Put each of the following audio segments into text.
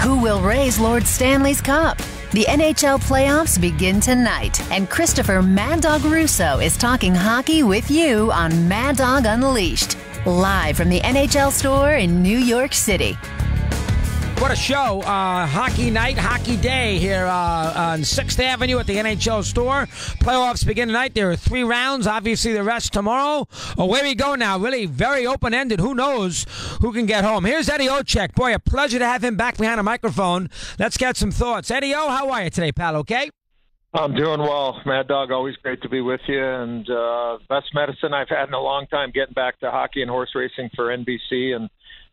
Who will raise Lord Stanley's Cup? The NHL playoffs begin tonight, and Christopher Mad Dog Russo is talking hockey with you on Mad Dog Unleashed, live from the NHL store in New York City. What a show. Hockey night, hockey day here on 6th Avenue at the NHL store. Playoffs begin tonight. There are 3 rounds. Obviously, the rest tomorrow. Away we go now. Really very open-ended. Who knows who can get home? Here's Eddie Olczyk. Boy, a pleasure to have him back behind a microphone. Let's get some thoughts. Eddie O, how are you today, pal? Okay? I'm doing well. Mad Dog, always great to be with you. And best medicine I've had in a long time, getting back to hockey and horse racing for NBC and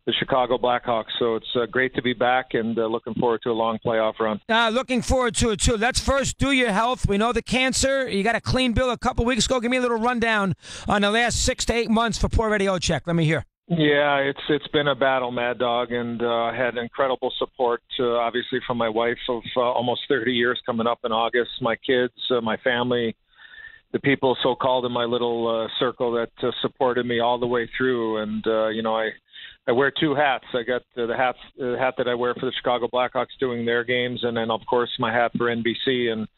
the Chicago Blackhawks. So it's great to be back and looking forward to a long playoff run. Looking forward to it, too. Let's first do your health. We know the cancer. You got a clean bill a couple weeks ago. Give me a little rundown on the last 6 to 8 months for poor Eddie Olczyk. Let me hear. Yeah, it's been a battle, Mad Dog, and had incredible support, obviously, from my wife of almost 30 years coming up in August, my kids, my family, the people so-called in my little circle that supported me all the way through. And, I wear 2 hats. I got the hat that I wear for the Chicago Blackhawks doing their games, and then, of course, my hat for NBC. And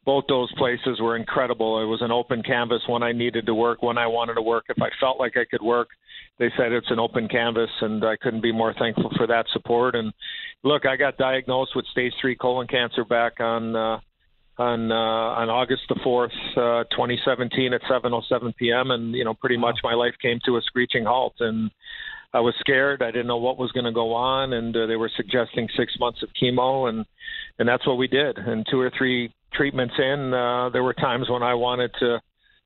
both those places were incredible. It was an open canvas when I needed to work, when I wanted to work. If I felt like I could work, they said it's an open canvas, and I couldn't be more thankful for that support. And, look, I got diagnosed with stage 3 colon cancer back on August the 4th, 2017 at 7:07 p.m., and, pretty much my life came to a screeching halt. And I was scared. I didn't know what was going to go on, and they were suggesting 6 months of chemo, and that's what we did. And 2 or 3 treatments in, there were times when I wanted to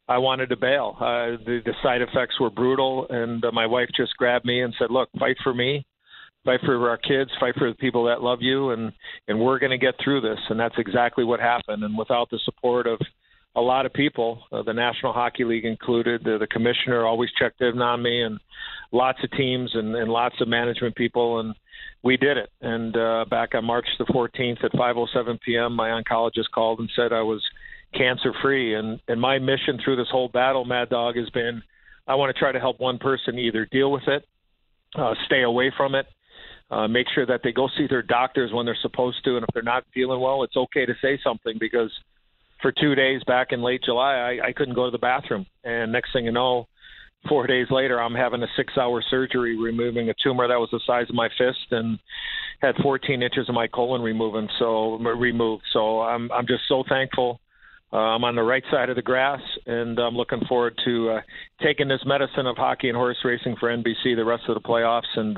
bail. The side effects were brutal, and my wife just grabbed me and said, "Look, fight for me, fight for our kids, fight for the people that love you, and we're going to get through this." And that's exactly what happened. And without the support of a lot of people, the National Hockey League included, the commissioner always checked in on me, and lots of teams and lots of management people, and we did it. And back on March the 14th at 5:07 p.m., my oncologist called and said I was cancer-free. And my mission through this whole battle, Mad Dog, has been I want to try to help one person either deal with it, stay away from it, make sure that they go see their doctors when they're supposed to, and if they're not feeling well, it's okay to say something, because for 2 days back in late July, I couldn't go to the bathroom. And next thing you know, 4 days later, I'm having a 6-hour surgery removing a tumor that was the size of my fist and had 14 inches of my colon removed. So I'm just so thankful. I'm on the right side of the grass, and I'm looking forward to taking this medicine of hockey and horse racing for NBC the rest of the playoffs, and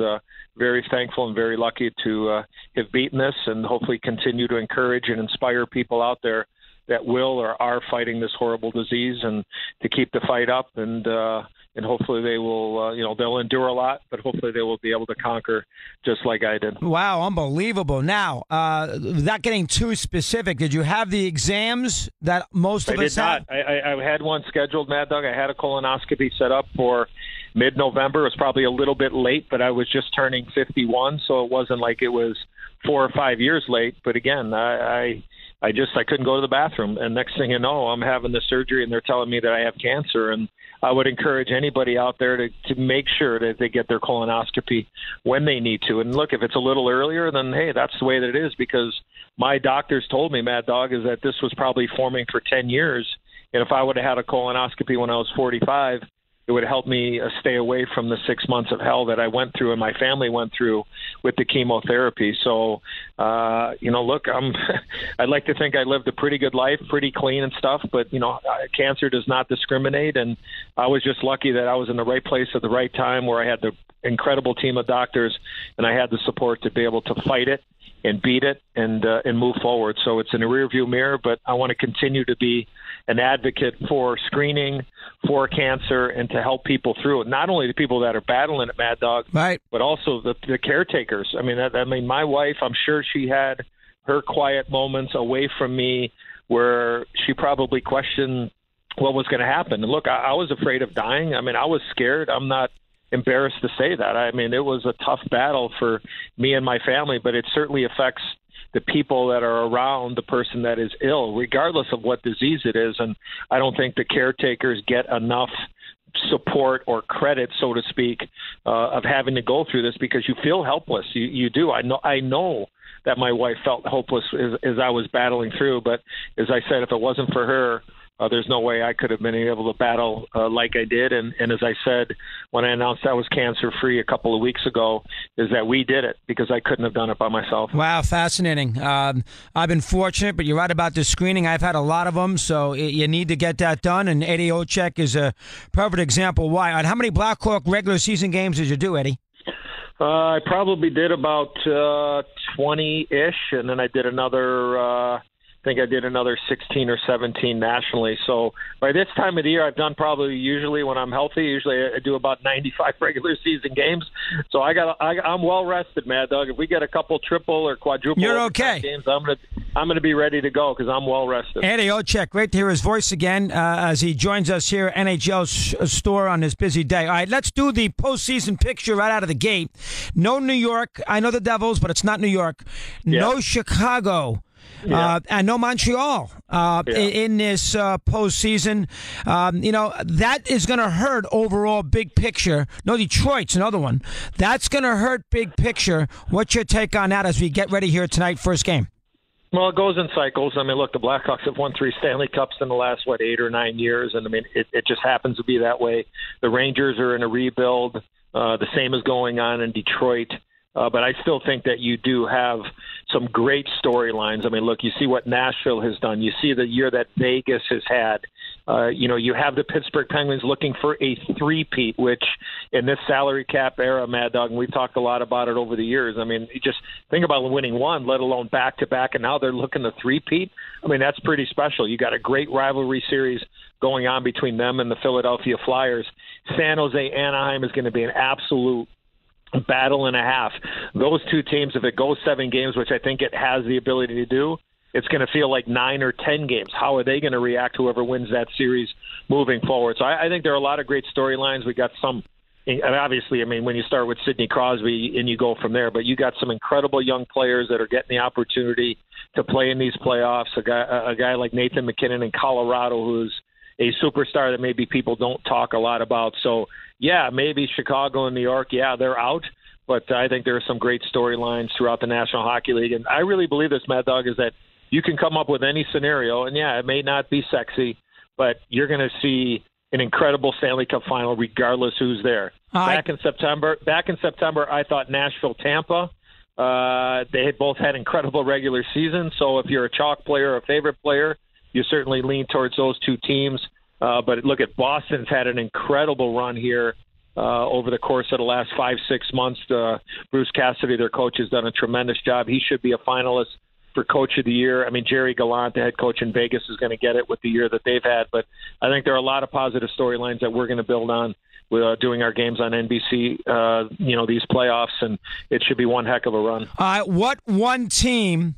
very thankful and very lucky to have beaten this, and hopefully continue to encourage and inspire people out there that will or are fighting this horrible disease, and to keep the fight up, and hopefully they will, they'll endure a lot, but hopefully they will be able to conquer just like I did. Wow, unbelievable. Now, without getting too specific, did you have the exams that most of us had? I did not. I had one scheduled, Mad Dog. I had a colonoscopy set up for mid-November. It was probably a little bit late, but I was just turning 51, so it wasn't like it was 4 or 5 years late. But again, I couldn't go to the bathroom. And next thing you know, I'm having the surgery, and they're telling me that I have cancer. And I would encourage anybody out there to make sure that they get their colonoscopy when they need to. And look, if it's a little earlier, then, hey, that's the way that it is, because my doctors told me, Mad Dog, is that this was probably forming for 10 years. And if I would have had a colonoscopy when I was 45, it would help me stay away from the 6 months of hell that I went through and my family went through with the chemotherapy. So, look, I'd like to think I lived a pretty good life, pretty clean and stuff, but, cancer does not discriminate. And I was just lucky that I was in the right place at the right time, where I had the incredible team of doctors, and I had the support to be able to fight it and beat it and move forward. So it's in a rearview mirror, but I want to continue to be an advocate for screening for cancer and to help people through it. Not only the people that are battling it, Mad Dog, right, but also the caretakers. I mean, my wife, I'm sure she had her quiet moments away from me where she probably questioned what was going to happen. And look, I was afraid of dying. I mean, I was scared. I'm not embarrassed to say that. I mean, it was a tough battle for me and my family, but it certainly affects the people that are around the person that is ill, regardless of what disease it is. And I don't think the caretakers get enough support or credit, so to speak, of having to go through this, because you feel helpless. You do. I know that my wife felt hopeless as I was battling through. But as I said, if it wasn't for her, there's no way I could have been able to battle like I did. And as I said, when I announced I was cancer-free a couple of weeks ago, is that we did it because I couldn't have done it by myself. Wow, fascinating. I've been fortunate, but you're right about the screening. I've had a lot of them, so you need to get that done. And Eddie Olczyk is a perfect example why. How many Blackhawk regular season games did you do, Eddie? I probably did about 20-ish, and then I did another I think I did another 16 or 17 nationally. So by this time of the year, I've done usually when I'm healthy, usually I do about 95 regular season games. So I'm well rested, Mad Dog. If we get a couple triple or quadruple You're okay. games, I'm gonna be ready to go because I'm well rested. Eddie Olczyk, great to hear his voice again as he joins us here at NHL's store on this busy day. All right, let's do the postseason picture right out of the gate. No New York. I know the Devils, but it's not New York. Yeah. No Chicago. Yeah. And no Montreal in this postseason. That is going to hurt overall big picture. No, Detroit's another one. That's going to hurt big picture. What's your take on that as we get ready here tonight, first game? Well, it goes in cycles. I mean, look, the Blackhawks have won 3 Stanley Cups in the last, 8 or 9 years. And, I mean, it just happens to be that way. The Rangers are in a rebuild. The same is going on in Detroit. But I still think that you do have some great storylines. I mean, look, you see what Nashville has done. You see the year that Vegas has had. You have the Pittsburgh Penguins looking for a three-peat, which in this salary cap era, Mad Dog, and we've talked a lot about it over the years. I mean, you just think about winning one, let alone back-to-back, and now they're looking to three-peat. I mean, that's pretty special. You got a great rivalry series going on between them and the Philadelphia Flyers. San Jose, Anaheim is going to be an absolute battle and a half. Those two teams, if it goes 7 games, which I think it has the ability to do, it's going to feel like 9 or 10 games. How are they going to react, whoever wins that series moving forward? So I think there are a lot of great storylines. We got some, and obviously, I mean, when you start with Sidney Crosby and you go from there, but you got some incredible young players that are getting the opportunity to play in these playoffs. A guy like Nathan McKinnon in Colorado, who's a superstar that maybe people don't talk a lot about. So, yeah, maybe Chicago and New York, they're out. But I think there are some great storylines throughout the National Hockey League. And I really believe this, Mad Dog, is that you can come up with any scenario. And, it may not be sexy, but you're going to see an incredible Stanley Cup final regardless who's there. Back in September, I thought Nashville-Tampa. They had both had incredible regular seasons. So if you're a chalk player or a favorite player, you certainly lean towards those two teams. But look at Boston's had an incredible run here over the course of the last 5-6 months. Bruce Cassidy, their coach, has done a tremendous job. He should be a finalist for Coach of the Year. I mean, Jerry Gallant, the head coach in Vegas, is going to get it with the year that they've had. But I think there are a lot of positive storylines that we're going to build on with doing our games on NBC, these playoffs, and it should be one heck of a run. What one team...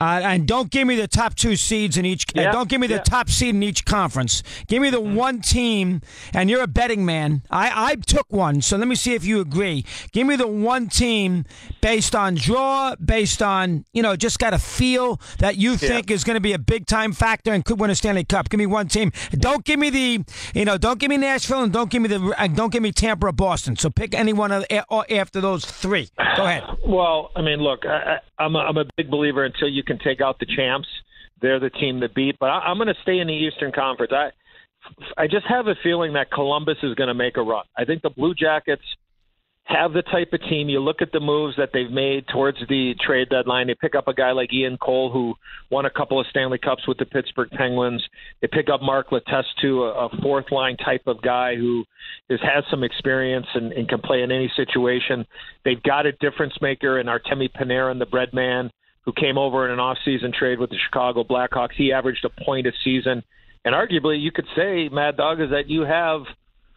and don't give me the top 2 seeds in each. Don't give me the top seed in each conference. Give me the one team, and you're a betting man. I took one, so let me see if you agree. Give me the one team based on draw, based on just got a feel that you think is going to be a big time factor and could win a Stanley Cup. Give me one team. Don't give me don't give me Nashville, and don't give me Tampa or Boston. So pick any one after those 3. Go ahead. Well, I mean, look, I'm a big believer until you can take out the champs. They're the team to beat. But I'm going to stay in the Eastern Conference. I just have a feeling that Columbus is going to make a run. I think the Blue Jackets have the type of team. You look at the moves that they've made towards the trade deadline. They pick up a guy like Ian Cole, who won a couple of Stanley Cups with the Pittsburgh Penguins. They pick up Mark Letestu, a fourth-line type of guy who has some experience and can play in any situation. They've got a difference maker in Artemi Panarin, the bread man, who came over in an off-season trade with the Chicago Blackhawks. He averaged a point a season. And arguably, you could say, Mad Dog, is that you have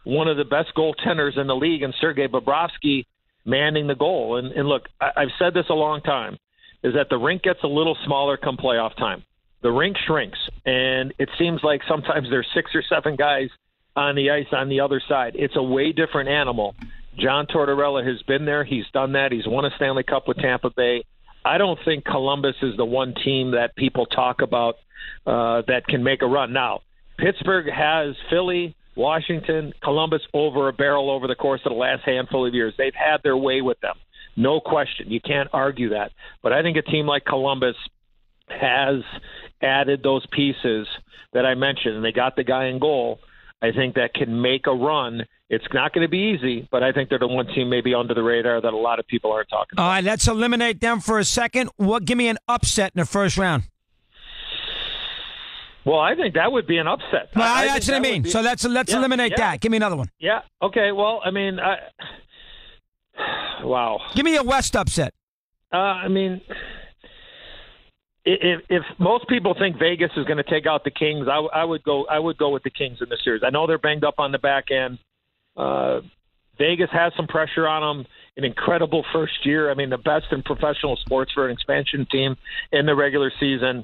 one of the best goaltenders in the league, and Sergei Bobrovsky manning the goal. And look, I've said this a long time, is that the rink gets a little smaller come playoff time. The rink shrinks, and it seems like sometimes there's 6 or 7 guys on the ice on the other side. It's a way different animal. John Tortorella has been there. He's done that. He's won a Stanley Cup with Tampa Bay. I don't think Columbus is the one team that people talk about that can make a run. Now, Pittsburgh has Philly, Washington, Columbus over a barrel over the course of the last handful of years. They've had their way with them. No question. You can't argue that. But I think a team like Columbus has added those pieces that I mentioned, and they got the guy in goal. I think that can make a run. It's not going to be easy, but I think they're the one team maybe under the radar that a lot of people aren't talking about. All right, let's eliminate them for a second. Give me an upset in the first round. Well, I think that would be an upset. Well, that's what I mean. So let's eliminate that. Give me another one. Yeah. Okay. Well, I mean, wow. Give me a West upset. I mean, if most people think Vegas is going to take out the Kings, I would go with the Kings in the series. I know they're banged up on the back end. Vegas has some pressure on them. An incredible first year. I mean, the best in professional sports for an expansion team in the regular season.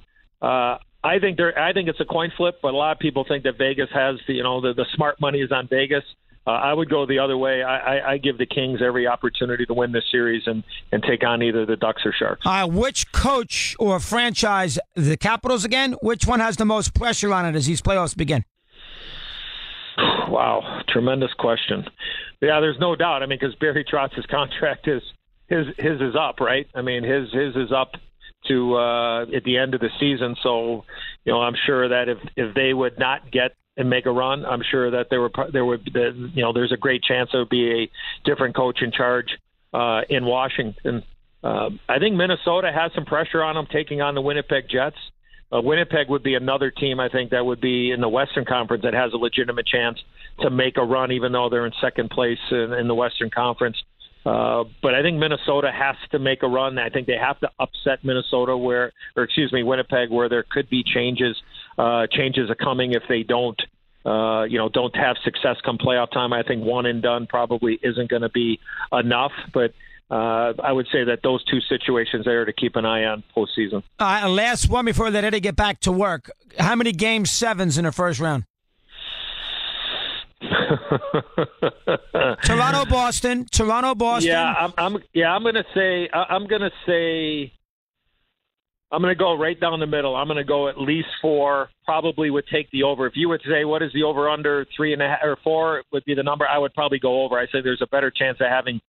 I think it's a coin flip, but a lot of people think that Vegas has the smart money is on Vegas. I would go the other way. I give the Kings every opportunity to win this series and take on either the Ducks or Sharks. Which coach or franchise, the Capitals again, which one has the most pressure on it as these playoffs begin? Wow, tremendous question. Yeah, there's no doubt. I mean, because Barry Trotz's contract his is up, right? I mean, his is up to at the end of the season. So, I'm sure that if they would not get and make a run, I'm sure that there's a great chance there would be a different coach in charge in Washington. I think Minnesota has some pressure on them taking on the Winnipeg Jets. Winnipeg would be another team, I think, that would be in the Western Conference that has a legitimate chance to make a run, even though they're in second place in the Western Conference. But I think Minnesota has to make a run. I think they have to upset Winnipeg, where there could be changes. Changes are coming if they don't have success come playoff time. I think one and done probably isn't going to be enough. But I would say that those two situations there to keep an eye on postseason. Last one before we let Eddie get back to work. How many game sevens in the first round? Toronto, Boston. Yeah, I'm going to go right down the middle. I'm going to go at least 4. Probably would take the over. If you would say what is the over under 3.5 or 4 would be the number, I would probably go over. I say there's a better chance of having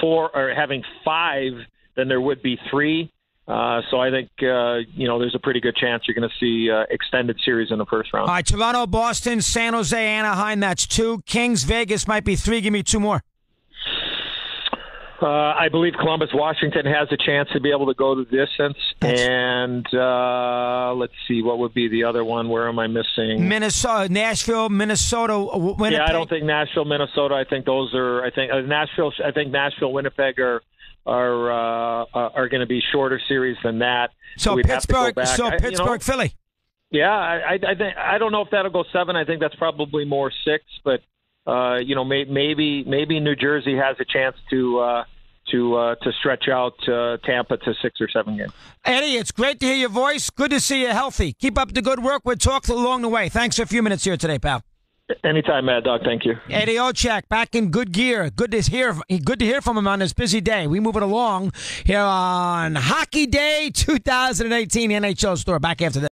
4 or having 5 than there would be 3. So I think there's a pretty good chance you're going to see extended series in the first round. All right, Toronto, Boston, San Jose, Anaheim. That's 2. Kings, Vegas might be 3. Give me 2 more. I believe Columbus, Washington has a chance to be able to go the distance. And let's see, what would be the other one? Where am I missing? Nashville, Minnesota, Winnipeg. Yeah, I don't think Nashville, Minnesota. I think those are. I think Nashville, Winnipeg are going to be shorter series than that. So Pittsburgh, Philly. Yeah, I don't know if that'll go 7. I think that's probably more 6. But maybe New Jersey has a chance to stretch out Tampa to 6 or 7 games. Eddie, it's great to hear your voice. Good to see you healthy. Keep up the good work. We'll talk along the way. Thanks for a few minutes here today, pal. Anytime, Mad Dog. Thank you. Eddie Olczyk back in good gear. Good to hear from him on this busy day. We move it along here on Hockey Day 2018 NHL Store. Back after this.